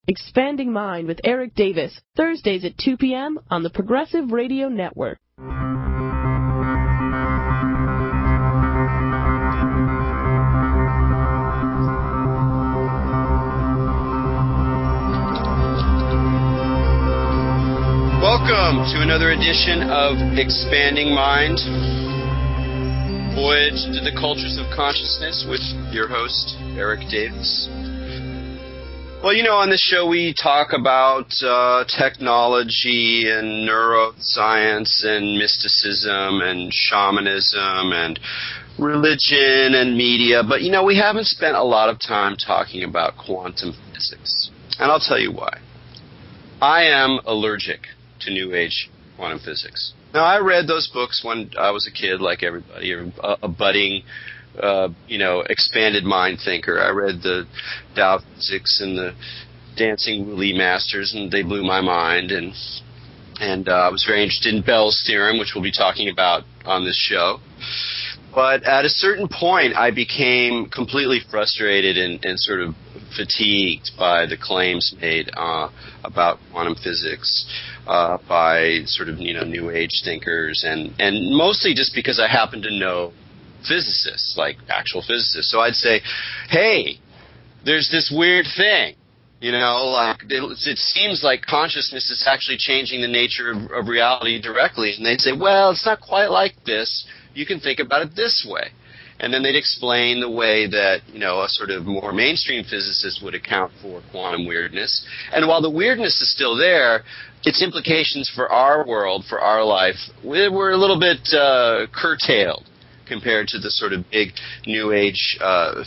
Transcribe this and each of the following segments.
Expanding Mind with Erik Davis, Thursdays at 2 p.m. on the Progressive Radio Network. Welcome to another edition of Expanding Mind, Voyage to the Cultures of Consciousness with your host, Erik Davis. Well, you know, on this show we talk about technology and neuroscience and mysticism and shamanism and religion and media, but, you know, we haven't spent a lot of time talking about quantum physics. And I'll tell you why. I am allergic to New Age quantum physics. Now, I read those books when I was a kid, like everybody, a budding expanded mind thinker. I read the Tao Physics and the Dancing Wu Li Masters, and they blew my mind. And I was very interested in Bell's theorem, which we'll be talking about on this show. But at a certain point, I became completely frustrated and sort of fatigued by the claims made about quantum physics by sort of New Age thinkers, and mostly just because I happen to know physicists, like actual physicists. So I'd say, hey, there's this weird thing, like it seems like consciousness is actually changing the nature of reality directly. And they'd say, well, it's not quite like this. You can think about it this way. And then they'd explain the way that, a sort of more mainstream physicist would account for quantum weirdness. And while the weirdness is still there, its implications for our world, for our life, were a little bit curtailed compared to the sort of big New Age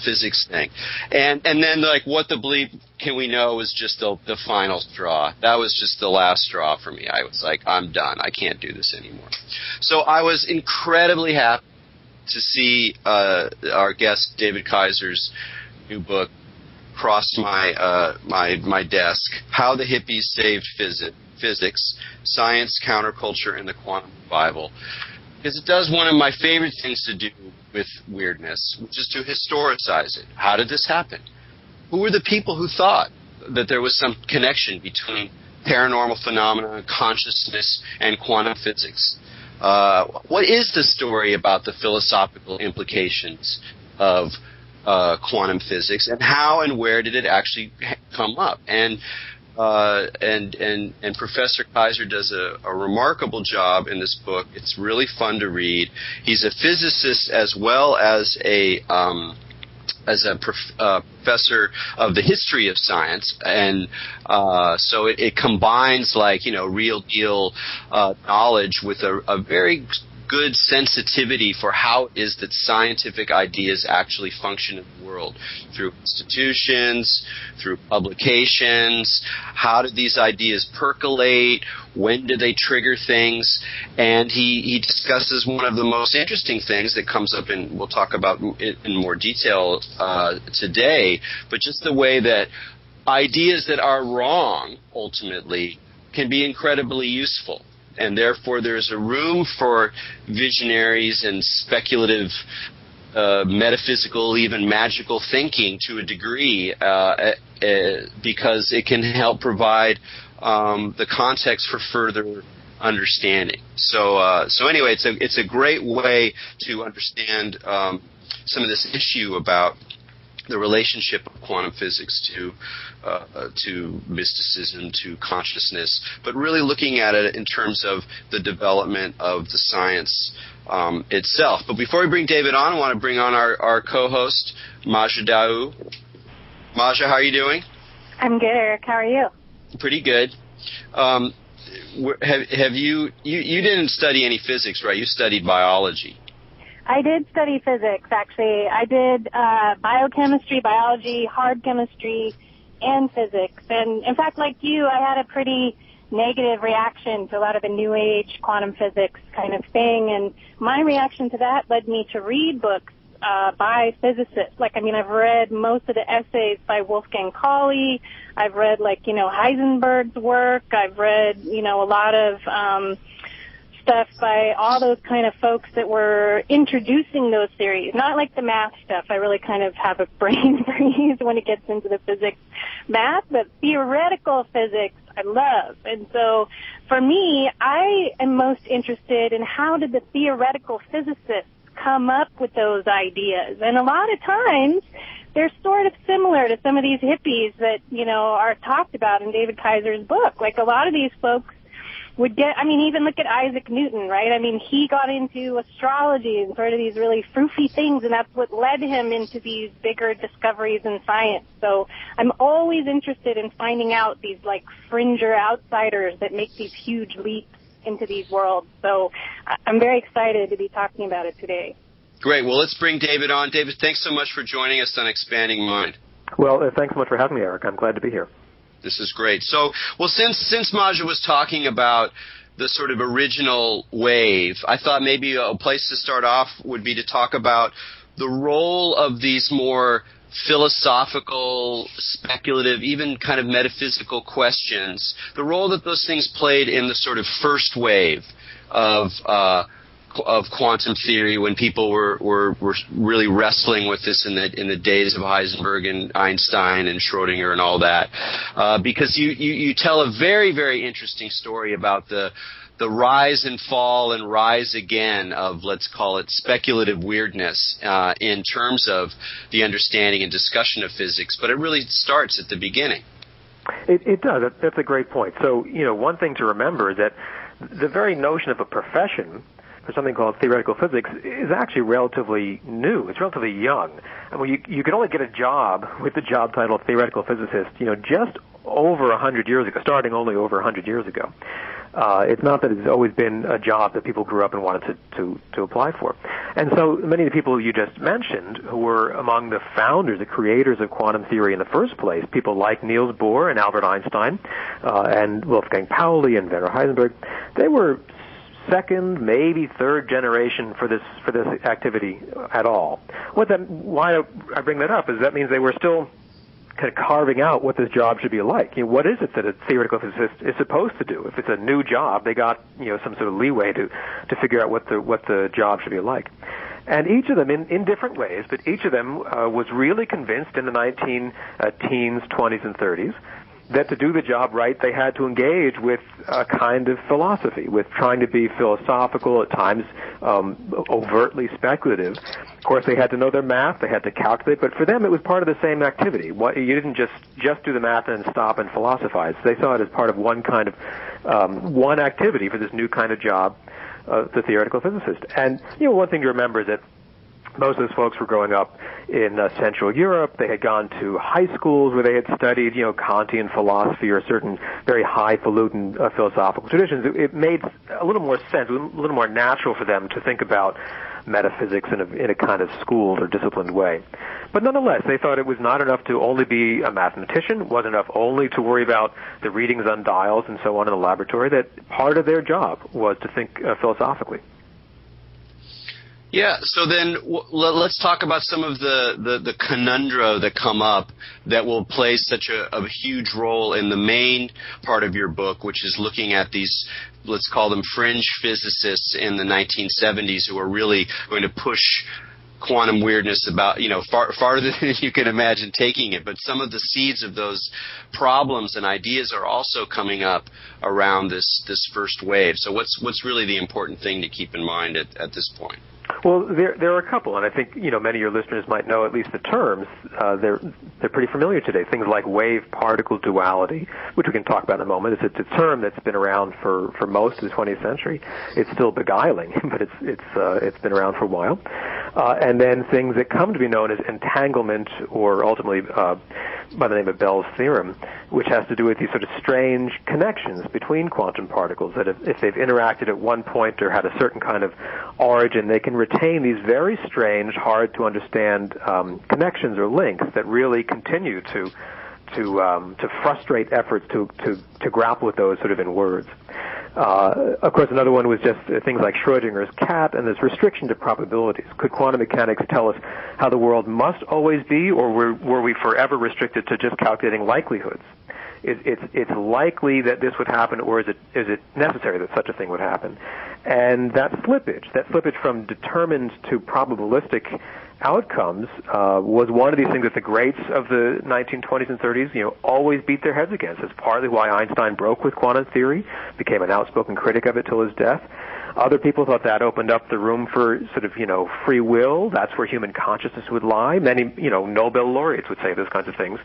physics thing. And then, like, what the bleep can we know was just the final straw. That was just the last straw for me. I was like, I'm done. I can't do this anymore. So I was incredibly happy to see our guest David Kaiser's new book cross my desk, How the Hippies Saved Physics, Science, Counterculture, and the Quantum Bible. Because it does one of my favorite things to do with weirdness, which is to historicize it. How did this happen? Who were the people who thought that there was some connection between paranormal phenomena, consciousness, and quantum physics? What is the story about the philosophical implications of quantum physics, and how and where did it actually come up? And Professor Kaiser does a remarkable job in this book. It's really fun to read. He's a physicist as well as a professor of the history of science, and so it combines real deal knowledge with a very good sensitivity for how it is that scientific ideas actually function in the world, through institutions, through publications. How do these ideas percolate? When do they trigger things? And he discusses one of the most interesting things that comes up, and we'll talk about it in more detail today, but just the way that ideas that are wrong ultimately can be incredibly useful. And therefore there's a room for visionaries and speculative, metaphysical, even magical thinking to a degree, because it can help provide the context for further understanding. So anyway, it's a great way to understand some of this issue about the relationship of quantum physics to mysticism, to consciousness, but really looking at it in terms of the development of the science itself. But before we bring David on, I want to bring on our co-host, Maja Daou. Maja, how are you doing? I'm good, Erik. How are you? Pretty good. Have you didn't study any physics, right? You studied biology. I did study physics, actually. I did biochemistry, biology, hard chemistry, and physics. And in fact, like you, I had a pretty negative reaction to a lot of the New Age quantum physics kind of thing. And my reaction to that led me to read books by physicists. I've read most of the essays by Wolfgang Pauli. I've read, Heisenberg's work. I've read, a lot of stuff by all those kind of folks that were introducing those theories. Not like the math stuff. I really kind of have a brain freeze when it gets into the physics math, but theoretical physics I love. And so for me, I am most interested in how did the theoretical physicists come up with those ideas. And a lot of times they're sort of similar to some of these hippies that, are talked about in David Kaiser's book. Like a lot of these folks would even look at Isaac Newton, right? I mean, he got into astrology and sort of these really froofy things, and that's what led him into these bigger discoveries in science. So I'm always interested in finding out these, like, fringer outsiders that make these huge leaps into these worlds. So I'm very excited to be talking about it today. Great. Well, let's bring David on. David, thanks so much for joining us on Expanding Mind. Well, thanks so much for having me, Erik. I'm glad to be here. This is great. So, since Maja was talking about the sort of original wave, I thought maybe a place to start off would be to talk about the role of these more philosophical, speculative, even kind of metaphysical questions, the role that those things played in the sort of first wave of quantum theory when people were really wrestling with this in the days of Heisenberg and Einstein and Schrodinger and all that, because you tell a very, very interesting story about the rise and fall and rise again of, let's call it, speculative weirdness in terms of the understanding and discussion of physics, but it really starts at the beginning. It does. That's a great point. So, one thing to remember is that the very notion of a profession for something called theoretical physics is actually relatively new. It's relatively young. I mean, you could only get a job with the job title of theoretical physicist, just over 100 years ago, starting only over 100 years ago. It's not that it's always been a job that people grew up and wanted to apply for. And so many of the people you just mentioned, who were among the founders, the creators of quantum theory in the first place, people like Niels Bohr and Albert Einstein, and Wolfgang Pauli and Werner Heisenberg, they were second, maybe third generation for this activity at all. Why I bring that up is that means they were still kind of carving out what this job should be like. What is it that a theoretical physicist is supposed to do? If it's a new job, they got some sort of leeway to figure out what the job should be like. And each of them, in different ways, but each of them was really convinced in the 19-teens, 20s, and 30s that to do the job right, they had to engage with a kind of philosophy, with trying to be philosophical, at times overtly speculative. Of course, they had to know their math, they had to calculate, but for them it was part of the same activity. You didn't just do the math and stop and philosophize. They saw it as part of one kind of one activity for this new kind of job, the theoretical physicist. And one thing to remember is that most of those folks were growing up in Central Europe. They had gone to high schools where they had studied, Kantian philosophy or certain very highfalutin philosophical traditions. It made a little more sense, a little more natural for them to think about metaphysics in a kind of schooled or disciplined way. But nonetheless, they thought it was not enough to only be a mathematician, it wasn't enough only to worry about the readings on dials and so on in the laboratory, that part of their job was to think philosophically. Yeah, so then let's talk about some of the conundra that come up that will play such a huge role in the main part of your book, which is looking at these, let's call them fringe physicists in the 1970s who are really going to push quantum weirdness about, farther than you can imagine taking it. But some of the seeds of those problems and ideas are also coming up around this first wave. So what's really the important thing to keep in mind at this point? Well, there are a couple, and I think many of your listeners might know at least the terms. They're pretty familiar today. Things like wave-particle duality, which we can talk about in a moment. It's a term that's been around for most of the 20th century. It's still beguiling, but it's been around for a while. And then things that come to be known as entanglement, or ultimately by the name of Bell's theorem, which has to do with these sort of strange connections between quantum particles, that if they've interacted at one point or had a certain kind of origin, they can retain these very strange, hard to understand connections or links that really continue to frustrate efforts to grapple with those sort of in words. Of course, another one was just things like Schrodinger's cat and this restriction to probabilities. Could quantum mechanics tell us how the world must always be, or were we forever restricted to just calculating likelihoods? it's likely that this would happen, or is it necessary that such a thing would happen? And that slippage from determined to probabilistic outcomes was one of these things that the greats of the 1920s and 30s, always beat their heads against. It's partly why Einstein broke with quantum theory, became an outspoken critic of it till his death. Other people thought that opened up the room for sort of, free will. That's where human consciousness would lie. Many, Nobel laureates would say those kinds of things.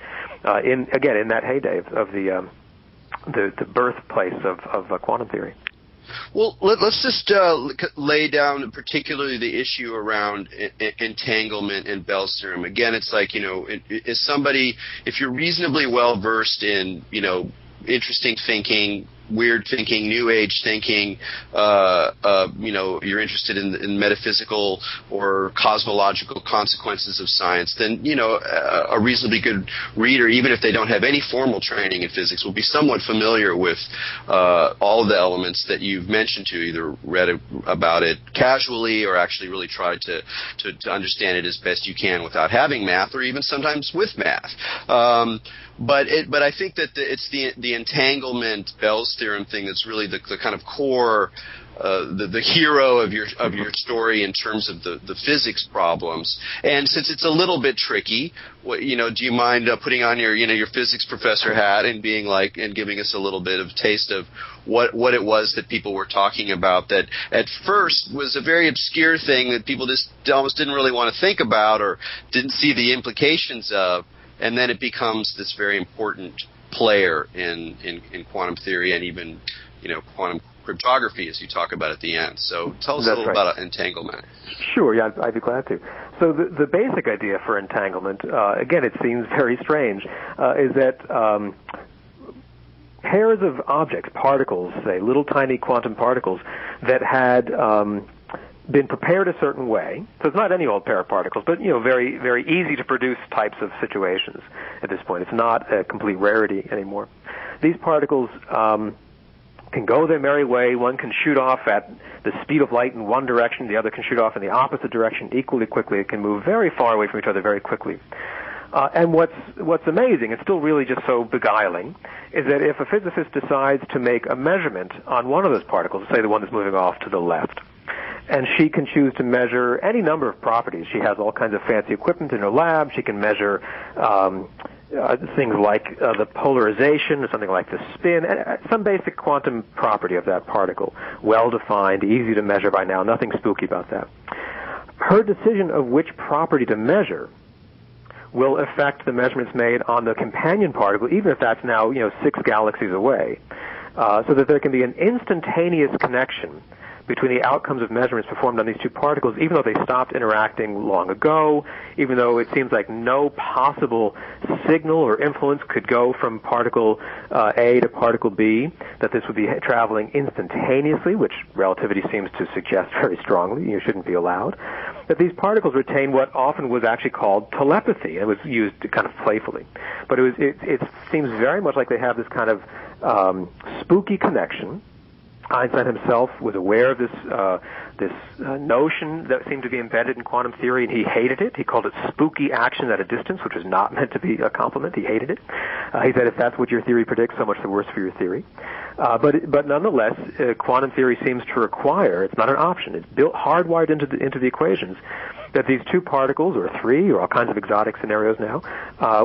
In that heyday of the birthplace of quantum theory. Well, let's just lay down particularly the issue around entanglement and Bell's theorem. Again, it's like, is somebody, if you're reasonably well versed in, interesting thinking, weird thinking, new age thinking, you're interested in metaphysical or cosmological consequences of science, then, a reasonably good reader, even if they don't have any formal training in physics, will be somewhat familiar with all of the elements that you've mentioned to, either read about it casually or actually really tried to understand it as best you can without having math, or even sometimes with math. But I think that it's the entanglement Bell's theorem thing that's really the kind of core, the hero of your story in terms of the physics problems. And since it's a little bit tricky, do you mind putting on your physics professor hat and being and giving us a little bit of taste of what it was that people were talking about that at first was a very obscure thing that people just almost didn't really want to think about or didn't see the implications of. And then it becomes this very important player in quantum theory and even, quantum cryptography, as you talk about at the end. So tell us a little about entanglement. Sure, yeah, I'd be glad to. So the basic idea for entanglement, again, it seems very strange, is that pairs of objects, particles, say, little tiny quantum particles that had been prepared a certain way. So it's not any old pair of particles, but, very, very easy to produce types of situations at this point. It's not a complete rarity anymore. These particles can go their merry way. One can shoot off at the speed of light in one direction. The other can shoot off in the opposite direction equally quickly. It can move very far away from each other very quickly. And what's amazing, it's still really just so beguiling, is that if a physicist decides to make a measurement on one of those particles, say the one that's moving off to the left, and she can choose to measure any number of properties. She has all kinds of fancy equipment in her lab. She can measure things like the polarization, or something like the spin, some basic quantum property of that particle. Well-defined, easy to measure by now, nothing spooky about that. Her decision of which property to measure will affect the measurements made on the companion particle, even if that's now 6 galaxies away, so that there can be an instantaneous connection between the outcomes of measurements performed on these two particles, even though they stopped interacting long ago, even though it seems like no possible signal or influence could go from particle A to particle B, that this would be traveling instantaneously, which relativity seems to suggest very strongly you shouldn't be allowed, that these particles retain what often was actually called telepathy. It was used kind of playfully. But it seems very much like they have this kind of spooky connection. Einstein himself was aware of this notion that seemed to be embedded in quantum theory, and he hated it. He called it spooky action at a distance, which was not meant to be a compliment. He hated it. He said, if that's what your theory predicts, so much the worse for your theory. But nonetheless, quantum theory seems to require, it's not an option, it's built hardwired into the equations, that these two particles, or three, or all kinds of exotic scenarios now,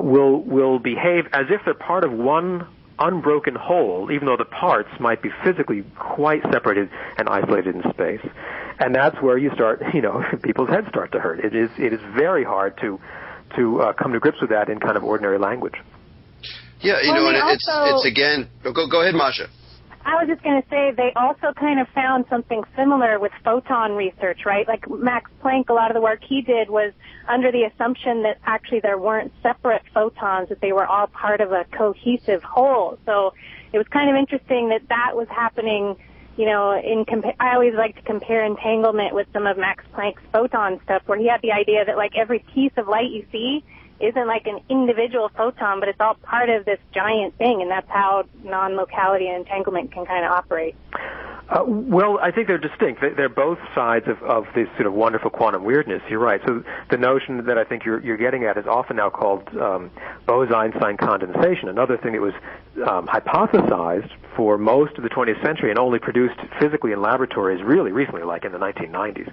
will behave as if they're part of one unbroken whole, even though the parts might be physically quite separated and isolated in space. And that's where you start, people's heads start to hurt. It is very hard to come to grips with that in kind of ordinary language. Yeah, it's again. Go ahead, Masha. I was just going to say they also kind of found something similar with photon research, right? Like Max Planck, a lot of the work he did was under the assumption that actually there weren't separate photons, that they were all part of a cohesive whole. So it was kind of interesting that was happening, I always like to compare entanglement with some of Max Planck's photon stuff, where he had the idea that like every piece of light you see isn't like an individual photon, but it's all part of this giant thing, and that's how non-locality and entanglement can kind of operate. Well, I think they're distinct. They're both sides of this sort of wonderful quantum weirdness. You're right. So the notion that I think you're getting at is often now called Bose-Einstein condensation, another thing that was hypothesized for most of the 20th century and only produced physically in laboratories really recently, like in the 1990s.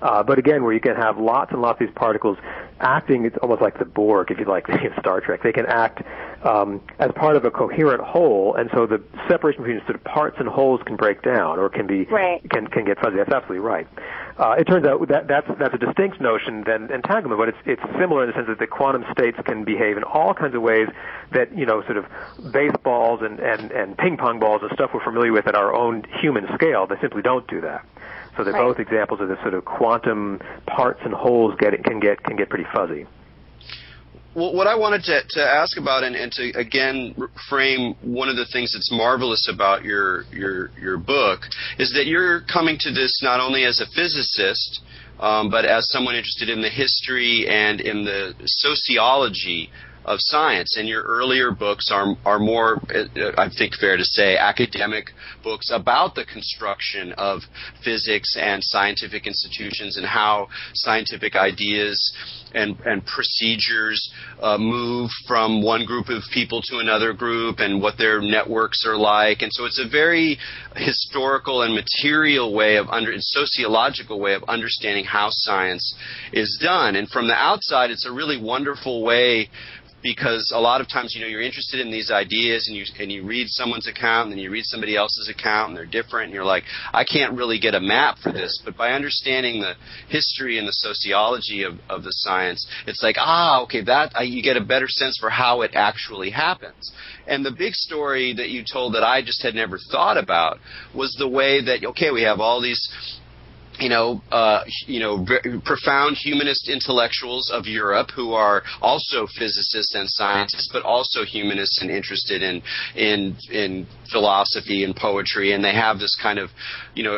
But again, where you can have lots and lots of these particles acting, it's almost like the Borg, if you like, in Star Trek. They can act as part of a coherent whole, and so the separation between sort of parts and wholes can break down or can be can get fuzzy. That's absolutely right. It turns out that's a distinct notion than entanglement, but it's similar in the sense that the quantum states can behave in all kinds of ways that, sort of baseballs and ping pong balls and stuff we're familiar with at our own human scale. They simply don't do that. So they're both examples of this sort of quantum parts and wholes can get pretty fuzzy. Well, what I wanted to ask about and to again frame one of the things that's marvelous about your book is that you're coming to this not only as a physicist, but as someone interested in the history and in the sociology of science. And your earlier books are more, I think fair to say, academic books about the construction of physics and scientific institutions and how scientific ideas and procedures move from one group of people to another group and what their networks are like. And so it's a very historical and material way of sociological way of understanding how science is done. And from the outside, it's a really wonderful way, because a lot of times, you're interested in these ideas and you read someone's account and then you read somebody else's account and they're different and you're like, I can't really get a map for this. But by understanding the history and the sociology of the science, it's like, okay, you get a better sense for how it actually happens. And the big story that you told that I just had never thought about was the way that, we have all these profound humanist intellectuals of Europe who are also physicists and scientists, but also humanists and interested in philosophy and poetry, and they have this kind of,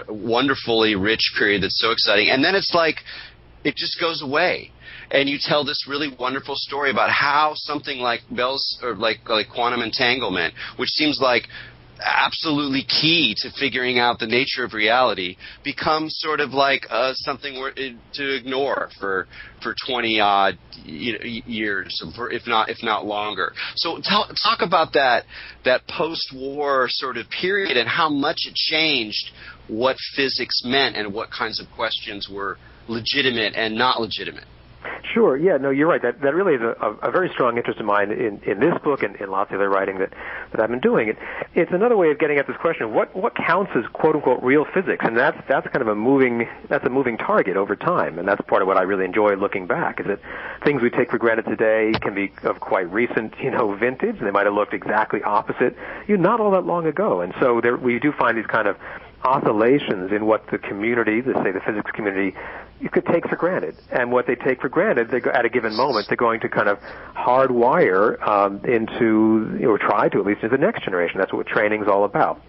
wonderfully rich period that's so exciting. And then it's like, it just goes away. And you tell this really wonderful story about how something like like quantum entanglement, which seems like absolutely key to figuring out the nature of reality, becomes sort of like something to ignore for 20 odd years, if not longer. So talk about that post-war sort of period and how much it changed what physics meant and what kinds of questions were legitimate and not legitimate. Sure. Yeah. No, you're right. That really is a very strong interest of mine in this book and in lots of other writing that I've been doing. It's another way of getting at this question of what counts as quote unquote real physics, and that's kind of a moving target over time, and that's part of what I really enjoy looking back. Is that things we take for granted today can be of quite recent vintage. They might have looked exactly opposite not all that long ago, and so we do find these kind of oscillations in what the community, let's say the physics community, you could take for granted. And what they take for granted, at a given moment, they're going to kind of hardwire into, or try to at least, into the next generation. That's what training's all about.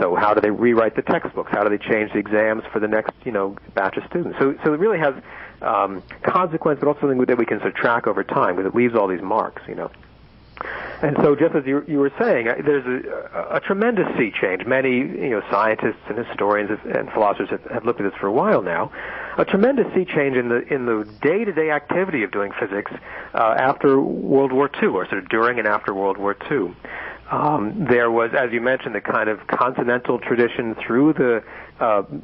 So how do they rewrite the textbooks? How do they change the exams for the next, batch of students? So it really has consequence, but also something that we can sort of track over time, because it leaves all these marks, And so, just as you were saying, there's a tremendous sea change. Many, scientists and historians and philosophers have looked at this for a while now. A tremendous sea change in the day-to-day activity of doing physics after World War II, or sort of during and after World War II. There was, as you mentioned, the kind of continental tradition through the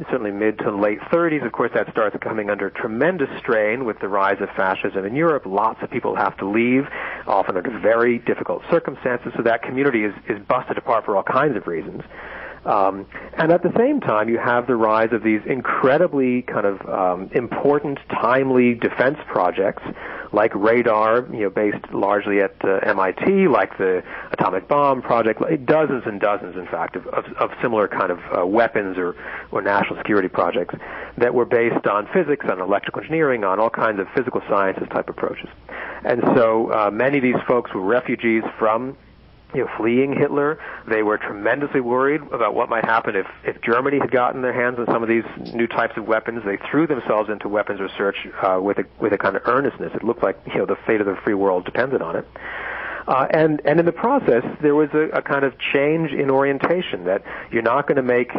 certainly mid to late 30s. Of course, that starts coming under tremendous strain with the rise of fascism in Europe. Lots of people have to leave, often under very difficult circumstances, so that community is busted apart for all kinds of reasons. And at the same time, you have the rise of these incredibly kind of important, timely defense projects, like radar, based largely at MIT, like the atomic bomb project, dozens and dozens, in fact, of similar kind of weapons or national security projects that were based on physics, on electrical engineering, on all kinds of physical sciences type approaches. And so many of these folks were refugees from fleeing Hitler. They were tremendously worried about what might happen if Germany had gotten their hands on some of these new types of weapons. They threw themselves into weapons research with a kind of earnestness. It looked like the fate of the free world depended on it. And in the process, there was a kind of change in orientation, that you're not going to make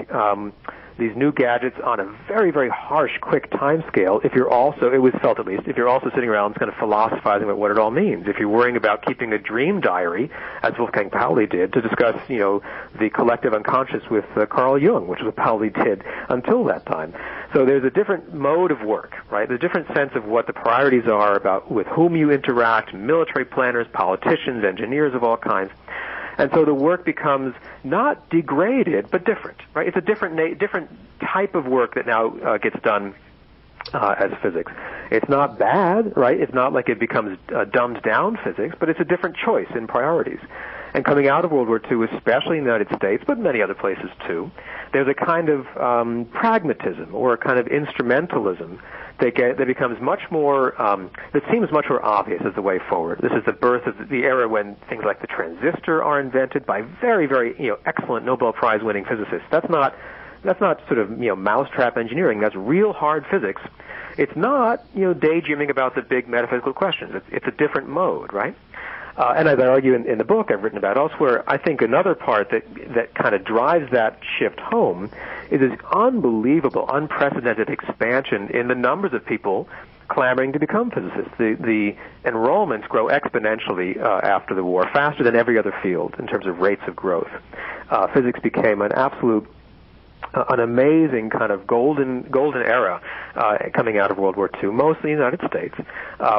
these new gadgets on a very, very harsh, quick time scale if you're also, it was felt at least, if you're also sitting around kind of philosophizing about what it all means. If you're worrying about keeping a dream diary, as Wolfgang Pauli did, to discuss, the collective unconscious with Carl Jung, which is what Pauli did until that time. So there's a different mode of work, right? There's a different sense of what the priorities are about with whom you interact, military planners, politicians, engineers of all kinds. And so the work becomes not degraded, but different, right? It's a different type of work that now gets done as physics. It's not bad, right? It's not like it becomes dumbed down physics, but it's a different choice in priorities. And coming out of World War II, especially in the United States, but many other places too, there's a kind of pragmatism or a kind of instrumentalism that becomes much more, that seems much more obvious as the way forward. This is the birth of the era when things like the transistor are invented by very, very, excellent Nobel Prize winning physicists. That's not sort of, mousetrap engineering. That's real hard physics. It's not, daydreaming about the big metaphysical questions. It's a different mode, right? And as I argue in the book I've written about elsewhere, I think another part that kind of drives that shift home is this unbelievable, unprecedented expansion in the numbers of people clamoring to become physicists. The enrollments grow exponentially after the war, faster than every other field in terms of rates of growth. Physics became an amazing kind of golden era coming out of World War II, mostly in the United States,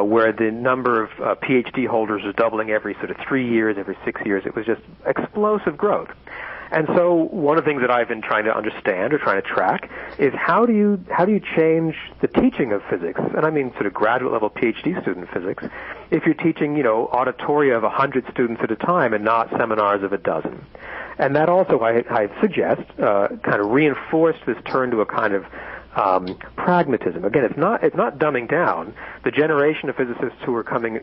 where the number of PhD holders was doubling every sort of 3 years, every 6 years. It was just explosive growth. And so one of the things that I've been trying to understand or trying to track is how do you change the teaching of physics, and I mean sort of graduate level PhD student physics, if you're teaching, auditoria of 100 students at a time and not seminars of a dozen. And that also, I suggest, kind of reinforced this turn to a kind of pragmatism. Again, it's not dumbing down. The generation of physicists who are coming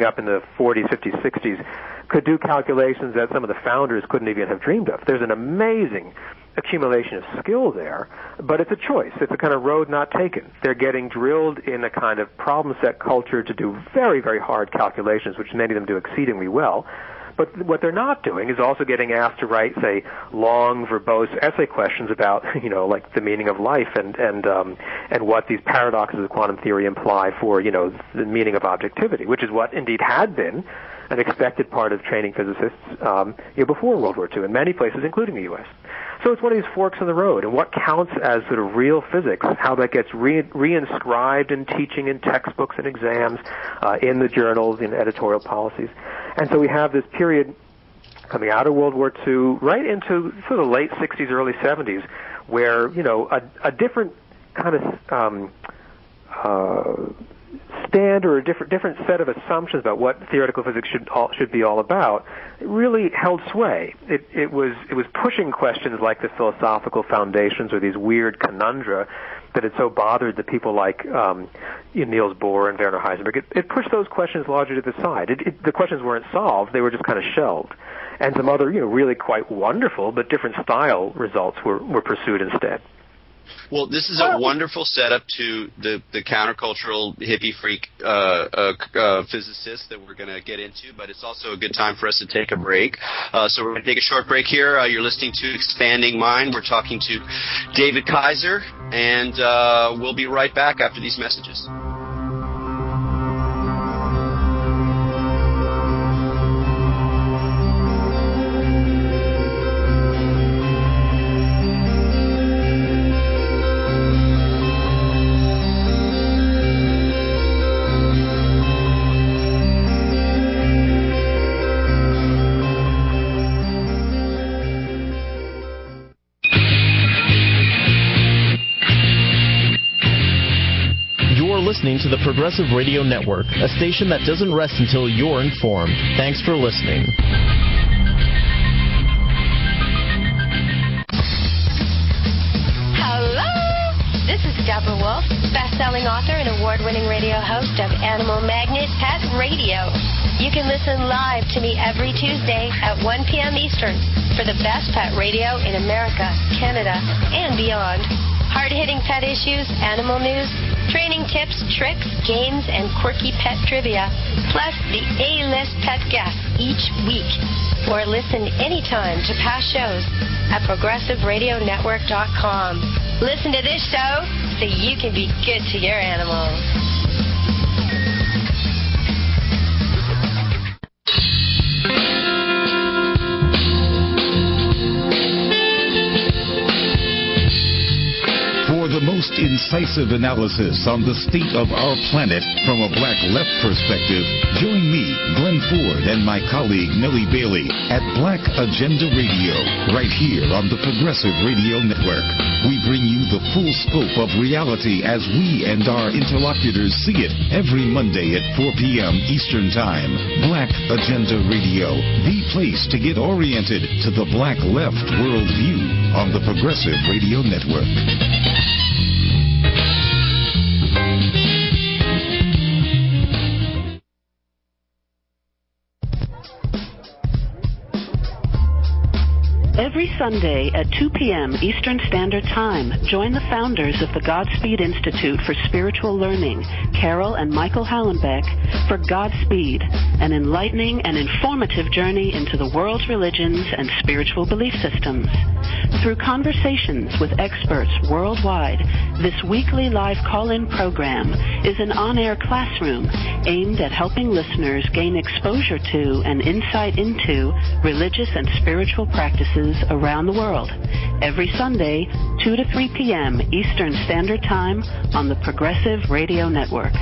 up in the 40s, 50s, 60s could do calculations that some of the founders couldn't even have dreamed of. There's an amazing accumulation of skill there, but it's a choice. It's a kind of road not taken. They're getting drilled in a kind of problem set culture to do very, very hard calculations, which many of them do exceedingly well. But what they're not doing is also getting asked to write, say, long, verbose essay questions about, like the meaning of life and what these paradoxes of quantum theory imply for, the meaning of objectivity, which is what indeed had been an expected part of training physicists, before World War II in many places, including the U.S. So it's one of these forks in the road, and what counts as sort of real physics, how that gets reinscribed in teaching, in textbooks and exams, in the journals, in editorial policies. And so we have this period coming out of World War II right into sort of late 60s, early 70s, where, a different kind of stand or a different set of assumptions about what theoretical physics should be all about really held sway. It was pushing questions like the philosophical foundations or these weird conundra that had so bothered the people like Niels Bohr and Werner Heisenberg. It pushed those questions largely to the side. The questions weren't solved; they were just kind of shelved, and some other really quite wonderful but different style results were pursued instead. Well, this is a wonderful setup to the countercultural hippie freak physicists that we're going to get into, but it's also a good time for us to take a break. So we're going to take a short break here. You're listening to Expanding Mind. We're talking to David Kaiser, and we'll be right back after these messages. Listening to the Progressive Radio Network, a station that doesn't rest until you're informed. Thanks for listening. Hello! This is Deborah Wolf, best-selling author and award-winning radio host of Animal Magnet Pet Radio. You can listen live to me every Tuesday at 1 p.m. Eastern for the best pet radio in America, Canada, and beyond. Hard-hitting pet issues, animal news, training tips, tricks, games, and quirky pet trivia, plus the A-list pet guests each week. Or listen anytime to past shows at ProgressiveRadioNetwork.com. Listen to this show so you can be good to your animals. For the most incisive analysis on the state of our planet from a Black Left perspective, join me, Glenn Ford, and my colleague Nellie Bailey at Black Agenda Radio, right here on the Progressive Radio Network. We bring you the full scope of reality as we and our interlocutors see it every Monday at 4 p.m. Eastern Time. Black Agenda Radio, the place to get oriented to the Black Left worldview on the Progressive Radio Network. Every Sunday at 2 p.m. Eastern Standard Time, join the founders of the Godspeed Institute for Spiritual Learning, Carol and Michael Hallenbeck, for Godspeed, an enlightening and informative journey into the world's religions and spiritual belief systems. Through conversations with experts worldwide, this weekly live call-in program is an on-air classroom aimed at helping listeners gain exposure to and insight into religious and spiritual practices around the world. Every Sunday, 2 to 3 p.m. Eastern Standard Time on the Progressive Radio Network.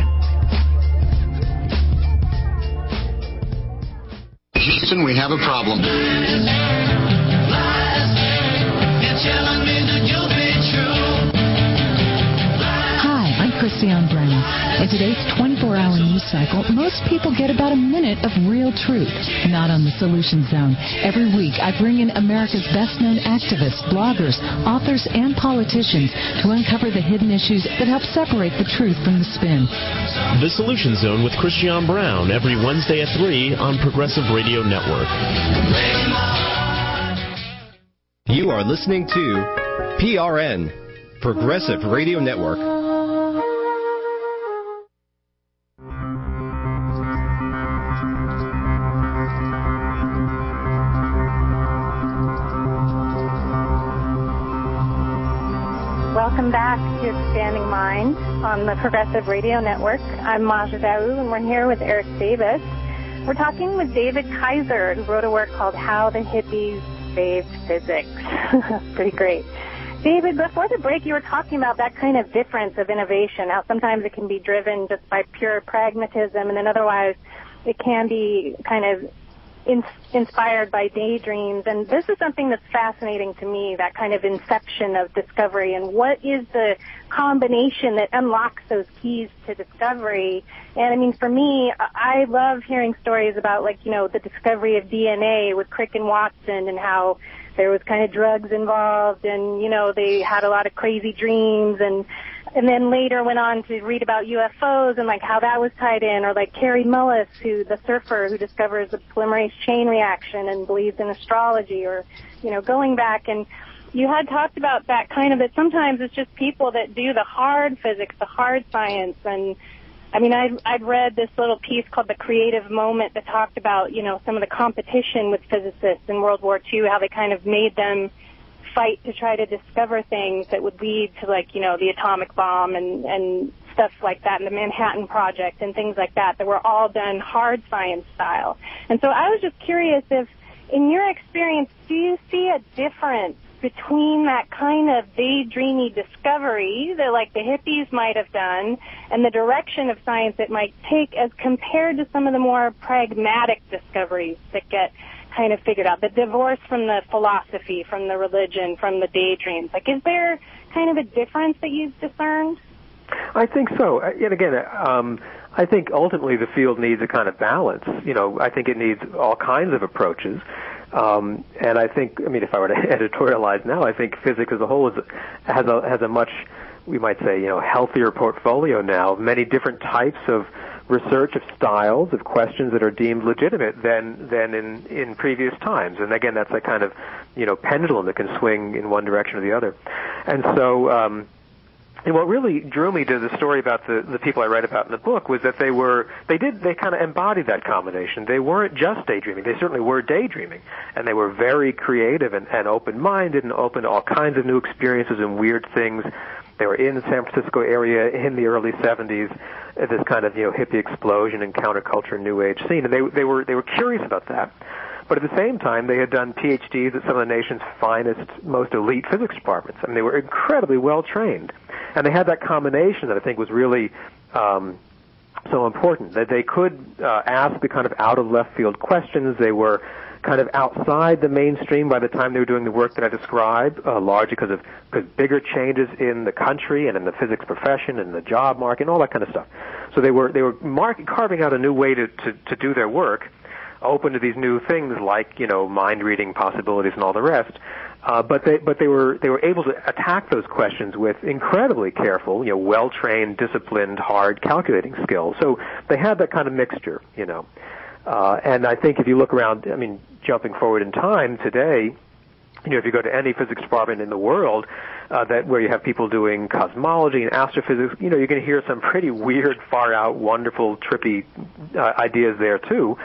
Houston, we have a problem. Christiane Brown. In today's 24-hour news cycle, most people get about a minute of real truth. Not on the Solution Zone. Every week, I bring in America's best-known activists, bloggers, authors, and politicians to uncover the hidden issues that help separate the truth from the spin. The Solution Zone with Christiane Brown every Wednesday at 3 on Progressive Radio Network. You are listening to PRN, Progressive Radio Network. Welcome back to Expanding Mind on the Progressive Radio Network. I'm Maja Daou, and we're here with Erik Davis. We're talking with David Kaiser, who wrote a work called How the Hippies Saved Physics. Pretty great. David, before the break, you were talking about that kind of difference of innovation, how sometimes it can be driven just by pure pragmatism, and then otherwise it can be kind of inspired by daydreams. And this is something that's fascinating to me, that kind of inception of discovery, and what is the combination that unlocks those keys to discovery. And I mean, for me, I love hearing stories about, like, you know, the discovery of DNA with Crick and Watson, and how there was kind of drugs involved, and, you know, they had a lot of crazy dreams, and then later went on to read about UFOs and, like, how that was tied in, or like Carrie Mullis, who, the surfer who discovers the polymerase chain reaction and believes in astrology, or, you know, going back. And you had talked about that kind of, that sometimes it's just people that do the hard physics, the hard science. And I mean, I'd read this little piece called The Creative Moment that talked about, you know, some of the competition with physicists in World War II, how they kind of made them fight to try to discover things that would lead to, like, you know, the atomic bomb and stuff like that, and the Manhattan Project and things like that were all done hard science style. And so I was just curious if, in your experience, do you see a difference between that kind of daydreamy discovery that, like, the hippies might have done, and the direction of science it might take, as compared to some of the more pragmatic discoveries that get kind of figured out, the divorce from the philosophy, from the religion, from the daydreams? Like, is there kind of a difference that you've discerned? I think so. Yet again, I think ultimately the field needs a kind of balance. You know, I think it needs all kinds of approaches. And I think, I mean, if I were to editorialize now, I think physics as a whole has a much, we might say, you know, healthier portfolio now, many different types of research, of styles, of questions that are deemed legitimate than in previous times. And again, that's a kind of, you know, pendulum that can swing in one direction or the other. And so And what really drew me to the story about the people I write about in the book was that they kind of embodied that combination. They weren't just daydreaming. They certainly were daydreaming. And they were very creative and open-minded and open to all kinds of new experiences and weird things. They were in the San Francisco area in the early 70s, this kind of, hippie explosion and counterculture new age scene. And they were curious about that. But at the same time, they had done PhDs at some of the nation's finest, most elite physics departments. I mean, they were incredibly well trained. And they had that combination that I think was really so important, that they could ask the kind of out-of-left-field questions. They were kind of outside the mainstream by the time they were doing the work that I described, largely because bigger changes in the country and in the physics profession and the job market and all that kind of stuff. So they were carving out a new way to do their work, open to these new things like, mind reading possibilities and all the rest. But they were able to attack those questions with incredibly careful, well-trained, disciplined, hard calculating skills. So they had that kind of mixture, and I think if you look around, jumping forward in time today, if you go to any physics department in the world, where you have people doing cosmology and astrophysics, you're going to hear some pretty weird, far out, wonderful, trippy ideas there too,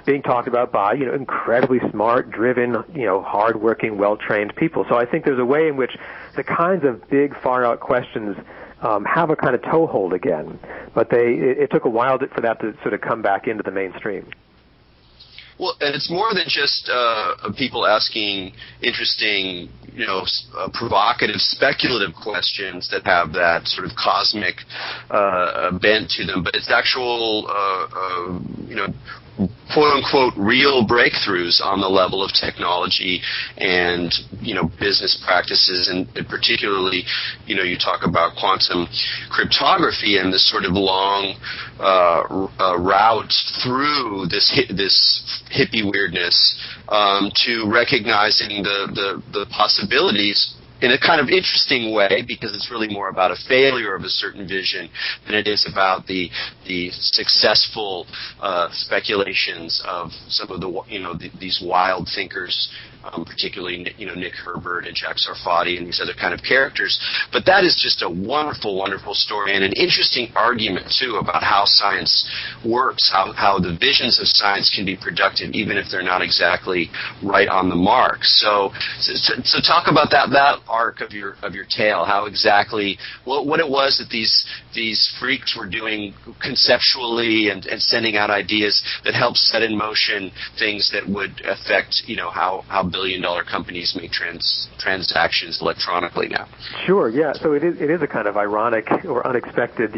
being talked about by, incredibly smart, driven, hard-working, well-trained people. So I think there's a way in which the kinds of big, far-out questions have a kind of toehold again. But it took a while for that to sort of come back into the mainstream. Well, and it's more than just people asking interesting, provocative, speculative questions that have that sort of cosmic bent to them, but it's actual, quote-unquote real breakthroughs on the level of technology and, business practices, and particularly, you talk about quantum cryptography and this sort of long route through this hippie weirdness to recognizing the possibilities in a kind of interesting way, because it's really more about a failure of a certain vision than it is about the successful speculations of some of these wild thinkers, particularly Nick Herbert and Jack Sarfati and these other kind of characters. But that is just a wonderful, wonderful story and an interesting argument too about how science works, how the visions of science can be productive even if they're not exactly right on the mark. So talk about that arc of your tale, how exactly what it was that these freaks were doing conceptually and sending out ideas that helped set in motion things that would affect how billion-dollar companies make transactions electronically now. Sure, yeah. So it is a kind of ironic or unexpected,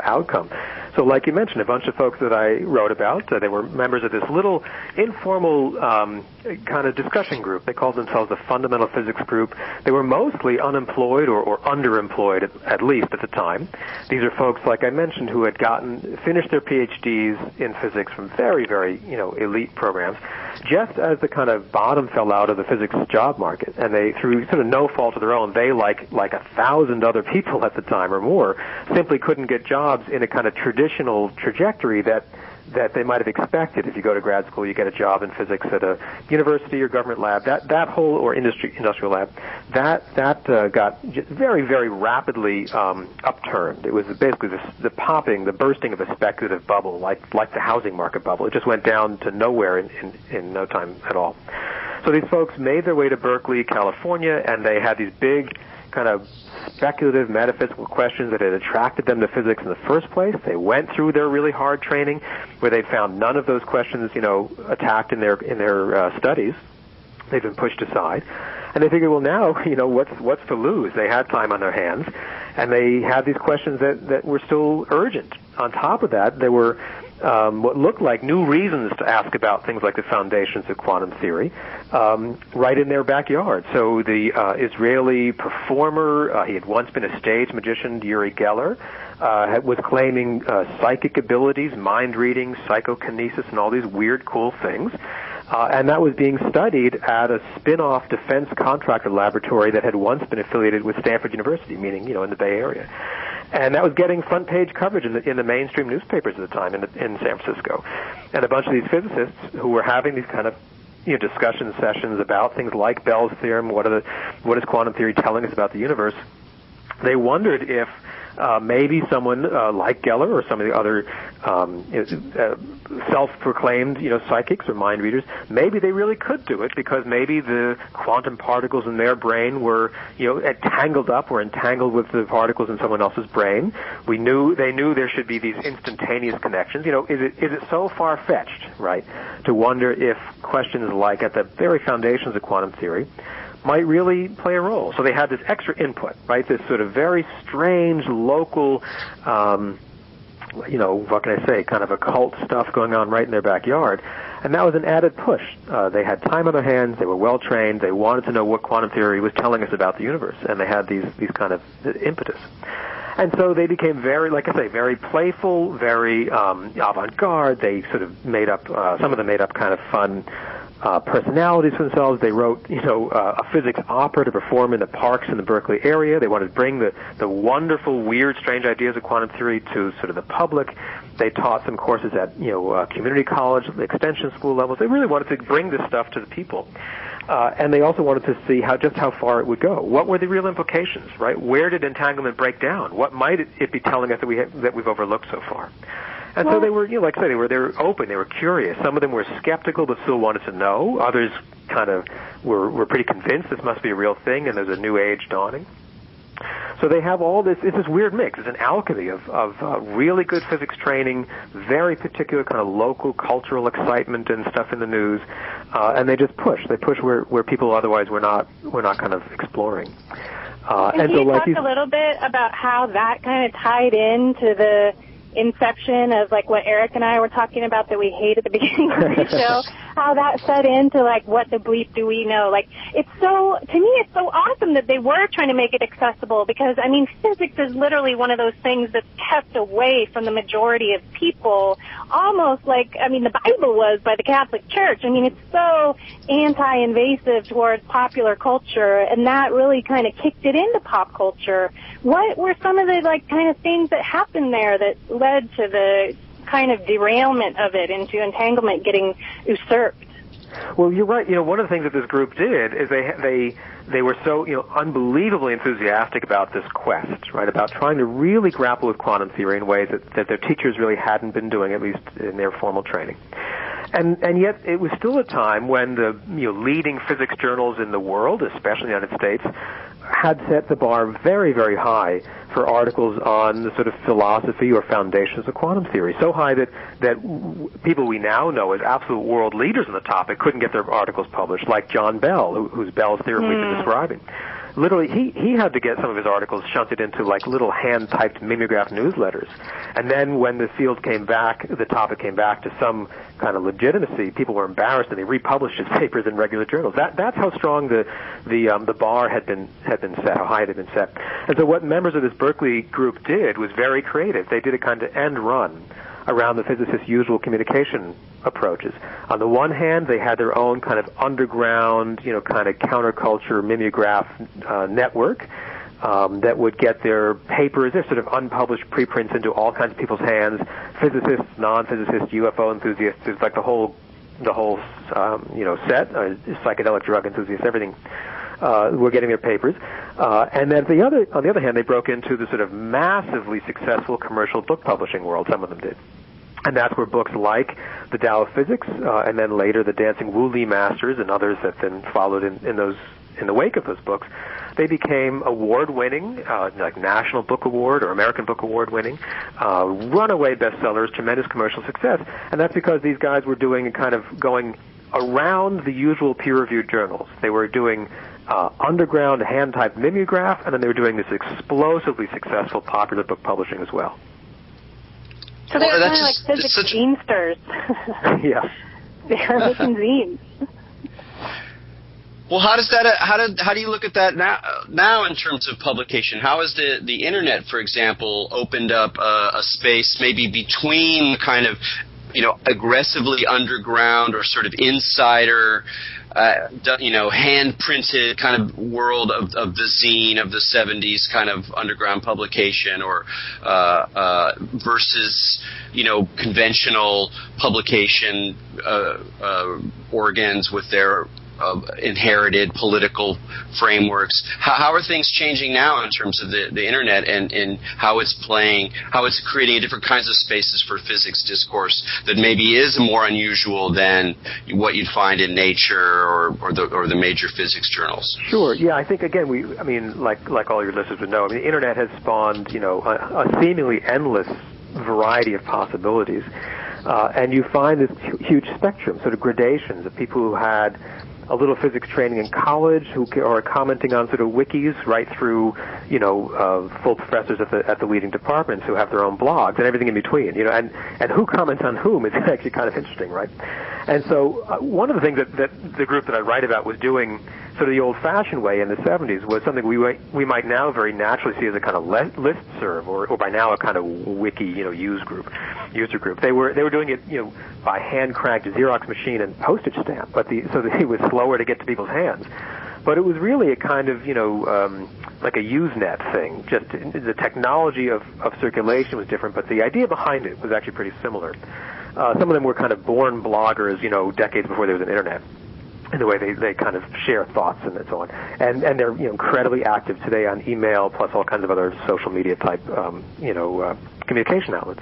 outcome. So like you mentioned, a bunch of folks that I wrote about, they were members of this little informal kind of discussion group. They called themselves the Fundamental Physics Group. They were mostly unemployed or underemployed, at least at the time. These are folks, like I mentioned, who had finished their PhDs in physics from very, very, elite programs, just as the kind of bottom fell out of the physics job market. And they, through sort of no fault of their own, they, like 1,000 other people at the time or more, simply couldn't get jobs in a kind of traditional trajectory that they might have expected. If you go to grad school, you get a job in physics at a university or government lab. That whole, or industrial lab, that got just very, very rapidly upturned. It was basically the bursting of a speculative bubble, like the housing market bubble. It just went down to nowhere in no time at all. So these folks made their way to Berkeley, California, and they had these big kind of speculative metaphysical questions that had attracted them to physics in the first place. They went through their really hard training where they found none of those questions, attacked in their studies. They've been pushed aside. And they figured, well, now, what's to lose? They had time on their hands, and they had these questions that were still urgent. On top of that, there were what looked like new reasons to ask about things like the foundations of quantum theory right in their backyard. So the Israeli performer, he had once been a stage magician, Uri Geller, was claiming psychic abilities, mind reading, psychokinesis, and all these weird, cool things. And that was being studied at a spin-off defense contractor laboratory that had once been affiliated with Stanford University, meaning, in the Bay Area. And that was getting front-page coverage in the mainstream newspapers at the time in San Francisco. And a bunch of these physicists who were having these kind of discussion sessions about things like Bell's theorem, what is quantum theory telling us about the universe, They wondered if maybe someone like Geller or some of the other self-proclaimed, psychics or mind readers, maybe they really could do it because maybe the quantum particles in their brain were, entangled with the particles in someone else's brain. They knew there should be these instantaneous connections. Is it so far-fetched, right, to wonder if questions like at the very foundations of quantum theory might really play a role? So they had this extra input, right? This sort of very strange local, what can I say, kind of occult stuff going on right in their backyard. And that was an added push. They had time on their hands. They were well trained. They wanted to know what quantum theory was telling us about the universe. And they had these kind of impetus. And so they became very, like I say, very playful, very avant-garde. They sort of made up, some of them made up kind of fun personalities for themselves. They wrote, a physics opera to perform in the parks in the Berkeley area. They wanted to bring the wonderful, weird, strange ideas of quantum theory to sort of the public. They taught some courses at, community college, extension school levels. They really wanted to bring this stuff to the people. And they also wanted to see how far it would go. What were the real implications, right? Where did entanglement break down? What might it be telling us that we've overlooked so far? And so they were, like I say, they were open, they were curious. Some of them were skeptical but still wanted to know. Others kind of were pretty convinced this must be a real thing and there's a new age dawning. So they have all this, it's this weird mix. It's an alchemy of really good physics training, very particular kind of local cultural excitement and stuff in the news, and they just push. They push where people otherwise were not kind of exploring. Can you talk a little bit about how that kind of tied into the inception of like what Erik and I were talking about that we hate at the beginning of the show, how that set into like what the bleep do we know? Like it's so, to me it's so awesome that they were trying to make it accessible because I mean physics is literally one of those things that's kept away from the majority of people, almost like, I mean the Bible was by the Catholic Church. I mean it's so anti-invasive towards popular culture and that really kind of kicked it into pop culture. What were some of the like kind of things that happened there that led to the kind of derailment of it into entanglement getting usurped? Well, you're right. One of the things that this group did is they were so, unbelievably enthusiastic about this quest, right, about trying to really grapple with quantum theory in ways that their teachers really hadn't been doing, at least in their formal training. And yet it was still a time when the leading physics journals in the world, especially in the United States, had set the bar very, very high for articles on the sort of philosophy or foundations of quantum theory. So high that people we now know as absolute world leaders on the topic couldn't get their articles published, like John Bell, whose Bell's theorem we've been describing. Literally, he had to get some of his articles shunted into like little hand-typed mimeograph newsletters. And then when the field came back, the topic came back to some kind of legitimacy, people were embarrassed and they republished his papers in regular journals. That's how strong the bar had been set, how high it had been set. And so what members of this Berkeley group did was very creative. They did a kind of end run around the physicists' usual communication approaches. On the one hand, they had their own kind of underground, kind of counterculture mimeograph network that would get their papers, their sort of unpublished preprints into all kinds of people's hands, physicists, non-physicists, UFO enthusiasts, it's like the whole set, psychedelic drug enthusiasts, everything. Were getting their papers. And then on the other hand, they broke into the sort of massively successful commercial book publishing world, some of them did. And that's where books like The Tao of Physics, and then later The Dancing Wu-Li Masters and others that then followed in the wake of those books, they became award-winning, like National Book Award or American Book Award winning, runaway bestsellers, tremendous commercial success. And that's because these guys were doing kind of going around the usual peer-reviewed journals. They were doing underground hand-typed mimeograph, and then they were doing this explosively successful popular book publishing as well. So they were kind of like physics zinesters. Yeah. They were making zines. Well, how do you look at that now in terms of publication? How has the internet, for example, opened up a space maybe between kind of aggressively underground or sort of insider, hand-printed kind of world of the zine of the 70s kind of underground publication, or versus conventional publication organs with their inherited political frameworks. How are things changing now in terms of the internet and how it's creating different kinds of spaces for physics discourse that maybe is more unusual than what you'd find in Nature or the major physics journals? Sure. Yeah, I think again like all your listeners would know, the internet has spawned a seemingly endless variety of possibilities, and you find this huge spectrum, sort of gradations of people who had a little physics training in college who are commenting on sort of wikis right through, full professors at the leading departments who have their own blogs and everything in between, and who comments on whom is actually kind of interesting, right? And so one of the things that the group that I write about was doing sort of the old-fashioned way in the 70s was something we might now very naturally see as a kind of listserv or by now a kind of wiki, user group. They were doing it, by hand-cranked Xerox machine and postage stamp, so that it was slower to get to people's hands. But it was really a kind of, like a Usenet thing. Just the technology of circulation was different, but the idea behind it was actually pretty similar. Some of them were kind of born bloggers, decades before there was an internet, in the way they kind of share thoughts and so on. And they're incredibly active today on email plus all kinds of other social media type communication outlets.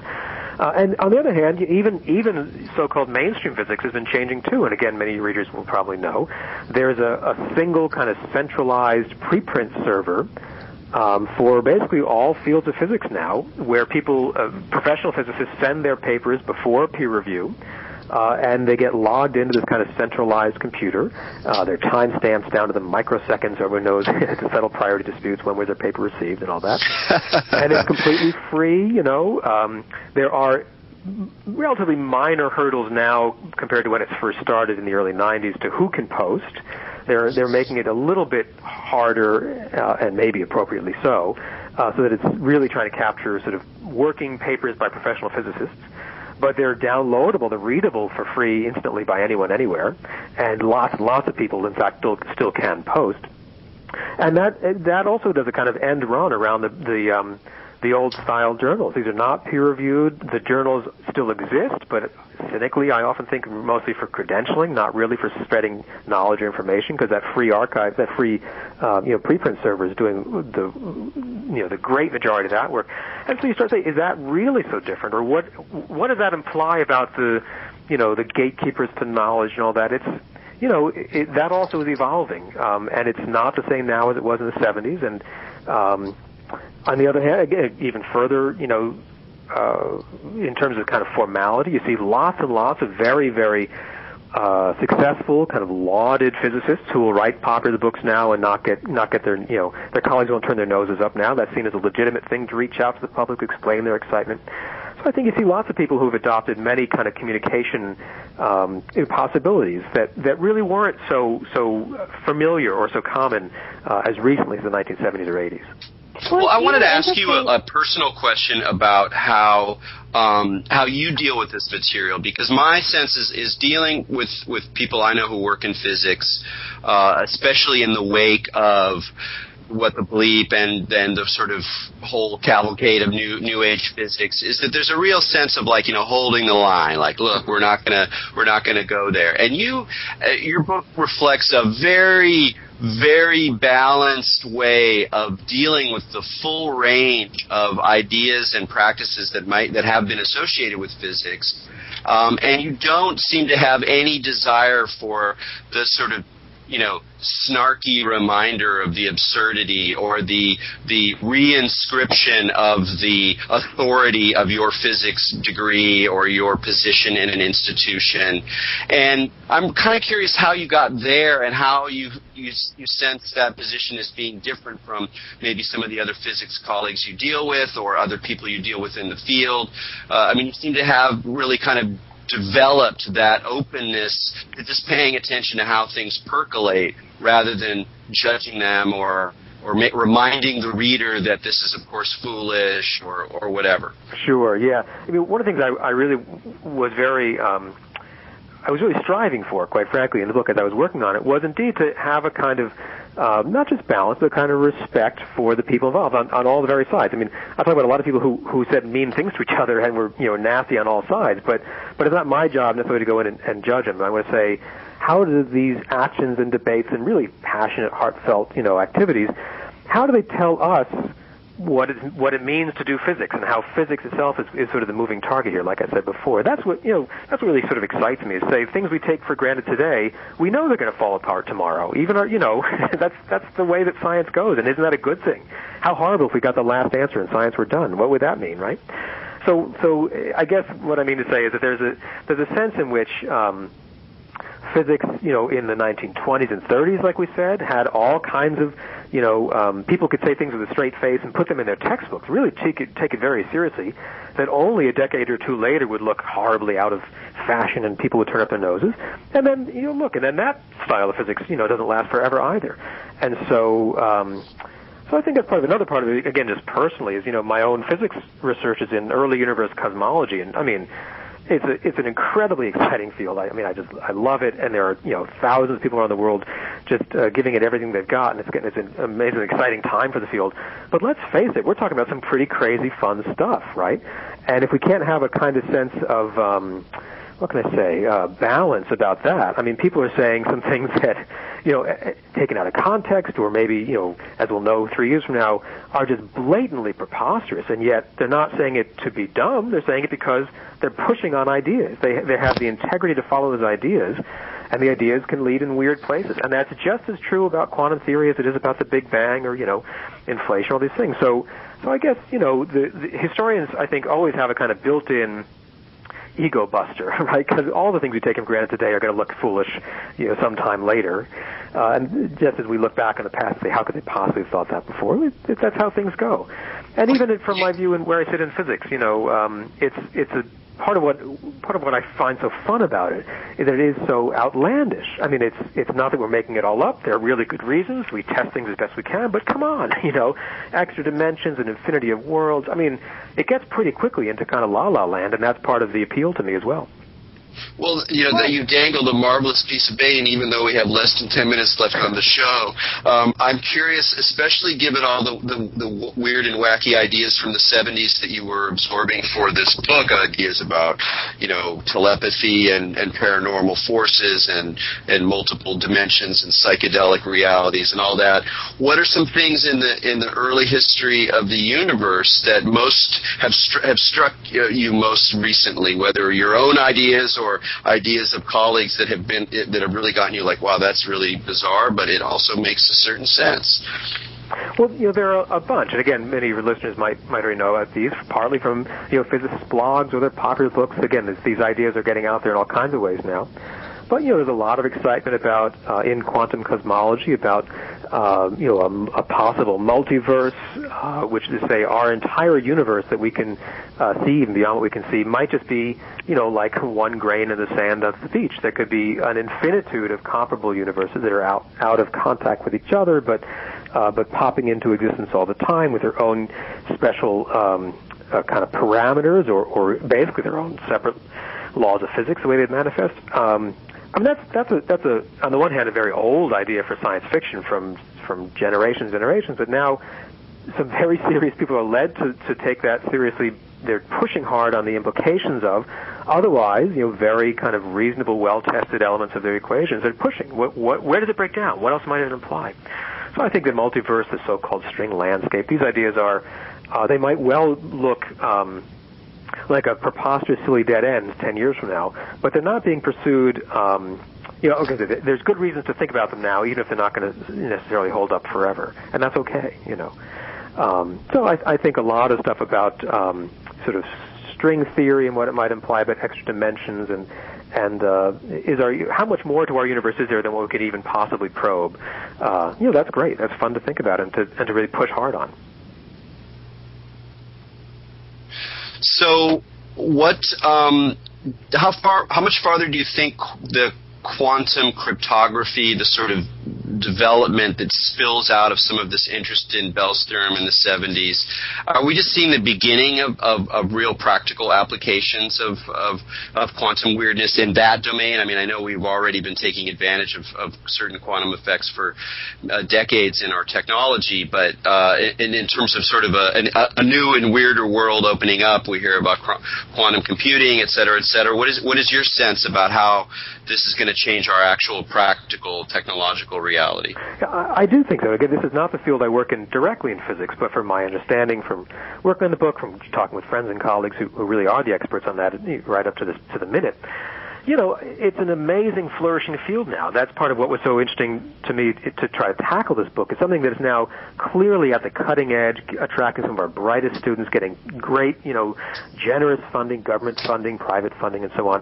And on the other hand, even so-called mainstream physics has been changing too. And again, many readers will probably know there's a single kind of centralized preprint server for basically all fields of physics now, where people, professional physicists, send their papers before peer review. And they get logged into this kind of centralized computer. Their timestamps down to the microseconds, so everyone knows to settle priority disputes, when was their paper received and all that. And it's completely free, There are relatively minor hurdles now compared to when it first started in the early 90s to who can post. They're making it a little bit harder, and maybe appropriately so that it's really trying to capture sort of working papers by professional physicists. But they're downloadable, they're readable for free instantly by anyone, anywhere, and lots and lots of people, in fact, still can post. And that also does a kind of end run around the old-style journals. These are not peer-reviewed. The journals still exist, but cynically, I often think mostly for credentialing, not really for spreading knowledge or information, because that free archive, that free preprint server is doing the great majority of that work. And so you start saying, is that really so different, or what does that imply about the gatekeepers to knowledge and all that? It's that also is evolving, and it's not the same now as it was in the 70s. And on the other hand, again, even further, in terms of kind of formality, you see lots and lots of very, very successful, kind of lauded physicists who will write popular books now and not get their colleagues won't turn their noses up now. That's seen as a legitimate thing to reach out to the public, explain their excitement. So I think you see lots of people who have adopted many kind of communication possibilities that really weren't so familiar or so common as recently as the 1970s or 80s. Well, I wanted to ask you a personal question about how you deal with this material, because my sense is dealing with people I know who work in physics, especially in the wake of what the bleep and then the sort of whole cavalcade of new age physics, is that there's a real sense of holding the line, like, look, we're not gonna go there. And your book reflects a very, very balanced way of dealing with the full range of ideas and practices that have been associated with physics, and you don't seem to have any desire for the sort of snarky reminder of the absurdity or the reinscription of the authority of your physics degree or your position in an institution. And I'm kind of curious how you got there and how you sense that position as being different from maybe some of the other physics colleagues you deal with or other people you deal with in the field. You seem to have really kind of developed that openness to just paying attention to how things percolate rather than judging them or reminding the reader that this is, of course, foolish or whatever. Sure, yeah. One of the things I really was I was really striving for, quite frankly, in the book as I was working on it, was indeed to have a kind of not just balance, but kind of respect for the people involved on all the various sides. I talk about a lot of people who said mean things to each other and were nasty on all sides, but it's not my job necessarily to go in and judge them. I want to say, how do these actions and debates and really passionate, heartfelt, activities, how do they tell us what it means to do physics, and how physics itself is sort of the moving target here, like I said before. That's what really sort of excites me, is say things we take for granted today, we know they're going to fall apart tomorrow. Even that's the way that science goes, and isn't that a good thing? How horrible if we got the last answer and science were done. What would that mean, right? So I guess what I mean to say is that there's a sense in which physics, in the 1920s and 30s, like we said, had all kinds of, people could say things with a straight face and put them in their textbooks, really take it very seriously, that only a decade or two later would look horribly out of fashion and people would turn up their noses. And then, and then that style of physics, doesn't last forever either. And so I think that's another part of it, again, just personally, is, my own physics research is in early universe cosmology, and I mean, it's an incredibly exciting field. I love it, and there are thousands of people around the world just giving it everything they've got, and it's an amazing, exciting time for the field. But let's face it, we're talking about some pretty crazy, fun stuff, right? And if we can't have a kind of sense of balance about that. I mean, people are saying some things that, taken out of context, or maybe, as we'll know 3 years from now, are just blatantly preposterous, and yet they're not saying it to be dumb. They're saying it because they're pushing on ideas. They have the integrity to follow those ideas, and the ideas can lead in weird places. And that's just as true about quantum theory as it is about the Big Bang or, inflation, all these things. So I guess, the historians, I think, always have a kind of built-in ego buster, right? Because all the things we take for granted today are going to look foolish, sometime later. And just as we look back in the past and say, how could they possibly have thought that before? That's how things go. And even from my view and where I sit in physics, it's a part of what I find so fun about it is that it is so outlandish. I mean, it's not that we're making it all up. There are really good reasons. We test things as best we can, but come on, extra dimensions and infinity of worlds. I mean, it gets pretty quickly into kind of la-la land, and that's part of the appeal to me as well. Well, you dangled a marvelous piece of bait, even though we have less than 10 minutes left on the show. I'm curious, especially given all the weird and wacky ideas from the 70s that you were absorbing for this book, ideas about, telepathy and paranormal forces and multiple dimensions and psychedelic realities and all that. What are some things in the early history of the universe that most have struck you most recently, whether your own ideas or ideas of colleagues that have really gotten you like, wow, that's really bizarre, but it also makes a certain sense? Well, there are a bunch, and again, many of your listeners might already know about these, partly from physicist blogs or their popular books. Again, these ideas are getting out there in all kinds of ways now. But there's a lot of excitement about in quantum cosmology about a possible multiverse, which is to say our entire universe that we can see, even beyond what we can see, might just be like one grain in the sand of the beach. There could be an infinitude of comparable universes that are out of contact with each other, but popping into existence all the time with their own special kind of parameters, or basically their own separate laws of physics, the way they manifest. That's on the one hand a very old idea for science fiction from generations and generations, but now some very serious people are led to take that seriously. They're pushing hard on the implications of otherwise, very kind of reasonable, well-tested elements of their equations. They're pushing. Where does it break down? What else might it imply? So I think the multiverse, the so-called string landscape, these ideas are, they might well look like a preposterous, silly dead end 10 years from now, but they're not being pursued. There's good reasons to think about them now, even if they're not going to necessarily hold up forever, and that's okay. So I think a lot of stuff about sort of string theory and what it might imply about extra dimensions and how much more to our universe is there than what we could even possibly probe? That's great. That's fun to think about and to really push hard on. So, how much farther do you think the quantum cryptography, the sort of development that spills out of some of this interest in Bell's theorem in the 70s, are we just seeing the beginning of real practical applications of quantum weirdness in that domain? I mean, I know we've already been taking advantage of certain quantum effects for decades in our technology, but in terms of sort of a new and weirder world opening up, we hear about quantum computing, et cetera, et cetera. What is your sense about how this is going to change our actual practical technological reality. I do think so. Again, this is not the field I work in directly in physics, but from my understanding, from working on the book, from talking with friends and colleagues who really are the experts on that, right up to the minute. It's an amazing, flourishing field now. That's part of what was so interesting to me to try to tackle this book. It's something that is now clearly at the cutting edge, attracting some of our brightest students, getting great, generous funding, government funding, private funding, and so on.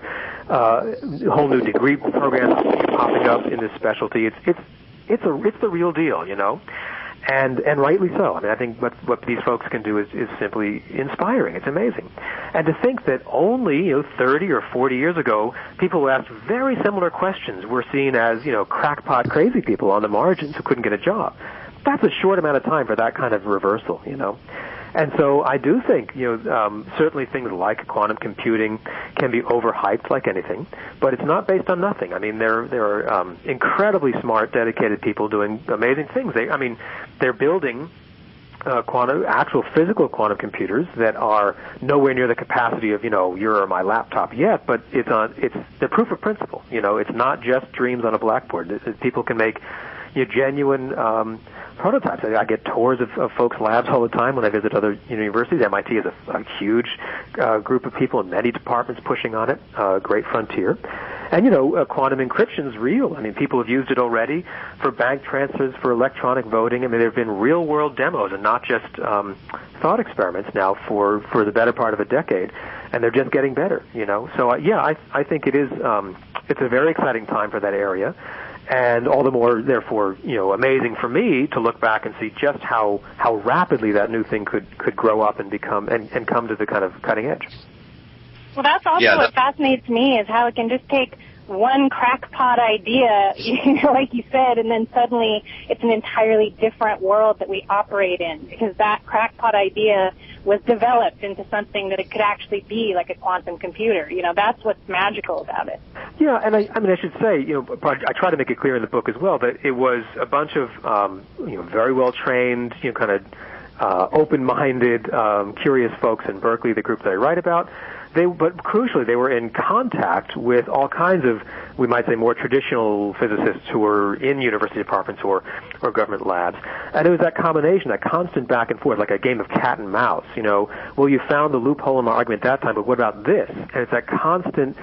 Whole new degree programs popping up in this specialty. It's the real deal, And rightly so. I mean, I think what these folks can do is simply inspiring. It's amazing. And to think that only 30 or 40 years ago, people who asked very similar questions were seen as crackpot crazy people on the margins who couldn't get a job. That's a short amount of time for that kind of reversal, And so I do think, certainly things like quantum computing can be overhyped like anything, but it's not based on nothing. I mean, there are incredibly smart, dedicated people doing amazing things. They're building actual physical quantum computers that are nowhere near the capacity of, your or my laptop yet, but it's the proof of principle. It's not just dreams on a blackboard. People can make genuine prototypes. I get tours of folks' labs all the time when I visit other universities. MIT is a huge group of people in many departments pushing on it. Great frontier. And, quantum encryption is real. I mean, people have used it already for bank transfers, for electronic voting. I mean, there have been real-world demos and not just thought experiments now for the better part of a decade. And they're just getting better, So, I think it is it's a very exciting time for that area. And all the more, therefore, amazing for me to look back and see just how rapidly that new thing could grow up and become and come to the kind of cutting edge. Well, that's also what fascinates me is how it can just take one crackpot idea, like you said, and then suddenly it's an entirely different world that we operate in because that crackpot idea was developed into something that it could actually be like a quantum computer. That's what's magical about it. Yeah, and I should say, I try to make it clear in the book as well that it was a bunch of, very well-trained, kind of open-minded, curious folks in Berkeley, the group that I write about. But crucially, they were in contact with all kinds of, we might say, more traditional physicists who were in university departments or government labs. And it was that combination, that constant back and forth, like a game of cat and mouse. Well, you found the loophole in my argument that time, but what about this? And it's that constant,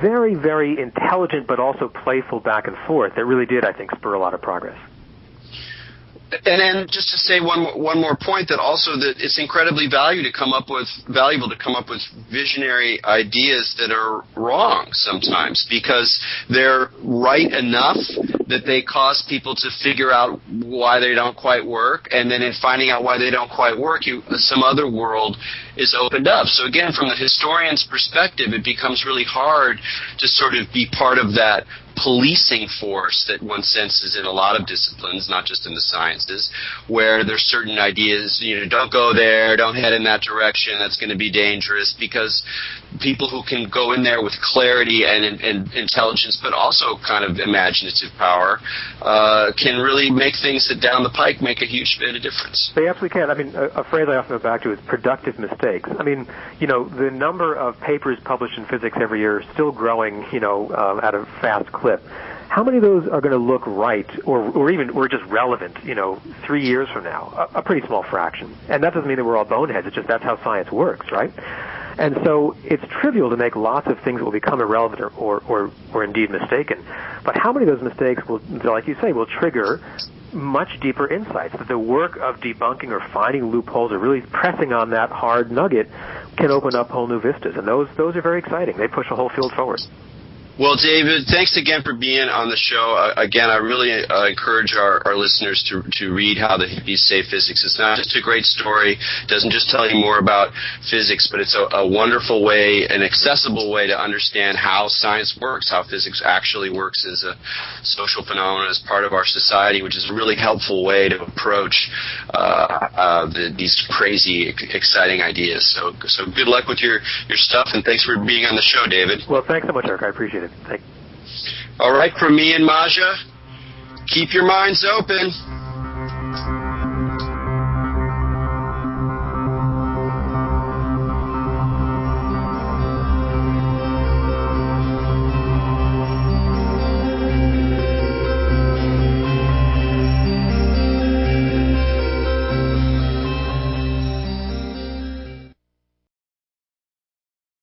very, very intelligent but also playful back and forth that really did, I think, spur a lot of progress. And just to say one more point, that also that it's incredibly valuable to come up with visionary ideas that are wrong sometimes because they're right enough that they cause people to figure out why they don't quite work, and then in finding out why they don't quite work, some other world is opened up. So again, from the historian's perspective, it becomes really hard to sort of be part of that policing force that one senses in a lot of disciplines, not just in the sciences, where there's certain ideas, don't go there, don't head in that direction, that's going to be dangerous, because people who can go in there with clarity and intelligence, but also kind of imaginative power, can really make things that down the pike make a huge bit of difference. They absolutely can. I mean, a phrase I often go back to is productive mistakes. I mean, the number of papers published in physics every year is still growing, at a fast clip. How many of those are going to look right or just relevant, 3 years from now? A pretty small fraction. And that doesn't mean that we're all boneheads. It's just that's how science works, right? And so it's trivial to make lots of things that will become irrelevant or indeed mistaken. But how many of those mistakes will, like you say, will trigger much deeper insights, that the work of debunking or finding loopholes or really pressing on that hard nugget can open up whole new vistas. And those are very exciting. They push a whole field forward. Well, David, thanks again for being on the show. Again, I really encourage our listeners to read How the Hippies Saved Physics. It's not just a great story. It doesn't just tell you more about physics, but it's a wonderful way, an accessible way to understand how science works, how physics actually works as a social phenomenon, as part of our society, which is a really helpful way to approach these crazy, exciting ideas. So good luck with your stuff, and thanks for being on the show, David. Well, thanks so much, Erik. I appreciate it. All right, from me and Maja, keep your minds open.